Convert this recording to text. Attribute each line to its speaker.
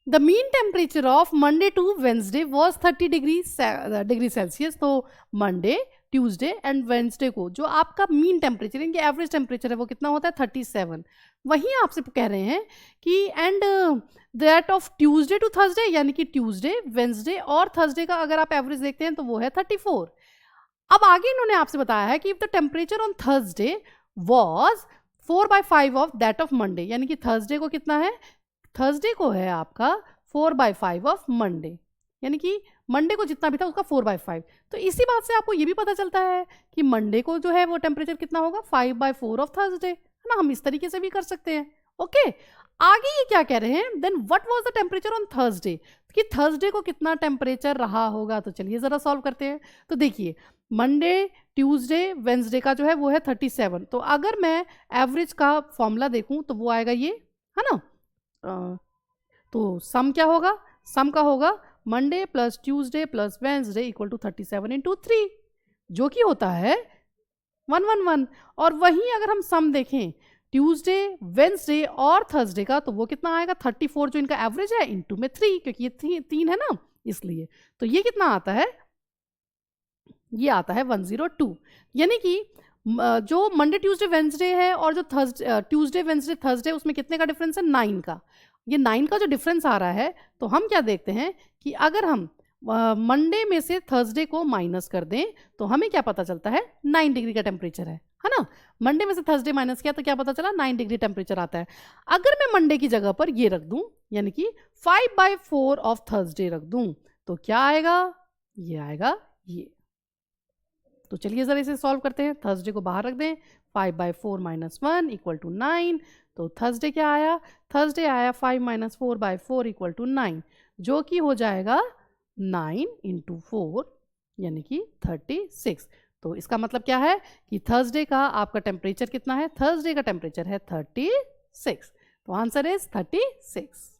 Speaker 1: The mean temperature of Monday to Wednesday was 30 degree Celsius. तो Monday, Tuesday and Wednesday को जो आपका mean temperature यानी कि एवरेज टेम्परेचर है वो कितना होता है 37। वहीं आपसे कह रहे हैं कि and that of Tuesday to Thursday यानी कि ट्यूसडे, वेंसडे और थर्सडे का अगर आप एवरेज देखते हैं तो वो है 34। अब आगे इन्होंने आपसे बताया है कि if the temperature on Thursday was 4/5 of that of Monday, यानी कि थर्सडे को कितना है, थर्सडे को है आपका 4/5 ऑफ मंडे, यानी कि मंडे को जितना भी था उसका 4/5। तो इसी बात से आपको ये भी पता चलता है कि मंडे को जो है वो टेम्परेचर कितना होगा 5/4 ऑफ थर्सडे, है ना। हम इस तरीके से भी कर सकते हैं। ओके, आगे ये क्या कह रहे हैं, then what was the temperature on Thursday, कि थर्सडे को कितना टेम्परेचर रहा होगा। तो चलिए ज़रा सॉल्व करते हैं। तो देखिए मंडे, ट्यूसडे, वेंसडे का जो है वो है 37। तो अगर मैं एवरेज का फॉर्मूला देखूं तो वो आएगा ये, है ना। तो सम क्या होगा, सम का होगा Monday plus Tuesday plus Wednesday equal to 37 into 3, जो कि होता है 111। और वहीं अगर हम सम देखें ट्यूसडे, वेंसडे और थर्सडे का, तो वो कितना आएगा 34 जो इनका एवरेज है इंटू में 3, क्योंकि ये 3 है ना इसलिए। तो ये कितना आता है, ये आता है 102। यानी कि जो मंडे, ट्यूसडे, वेंसडे है और जो ट्यूसडे, वेंसडे, थर्सडे उसमें कितने का डिफरेंस है 9 का। ये 9 का जो डिफरेंस आ रहा है, तो हम क्या देखते हैं कि अगर हम मंडे में से थर्सडे को माइनस कर दें तो हमें क्या पता चलता है 9 डिग्री का टेम्परेचर है ना। मंडे में से थर्सडे माइनस किया तो क्या पता चला 9 डिग्री टेम्परेचर आता है। अगर मैं मंडे की जगह पर ये रख दूं यानी कि 5/4 ऑफ थर्सडे रख दूं तो क्या आएगा, ये आएगा ये। तो चलिए ज़रा इसे सॉल्व करते हैं। थर्सडे को बाहर रख दें, 5/4 - 1 इक्वल टू 9। तो थर्सडे क्या आया, थर्सडे आया 5 - 4/4 इक्वल टू 9, जो कि हो जाएगा 9 इंटू 4 यानी कि 36। तो इसका मतलब क्या है कि थर्सडे का आपका टेम्परेचर कितना है, थर्सडे का टेम्परेचर है 36। तो आंसर इज 36।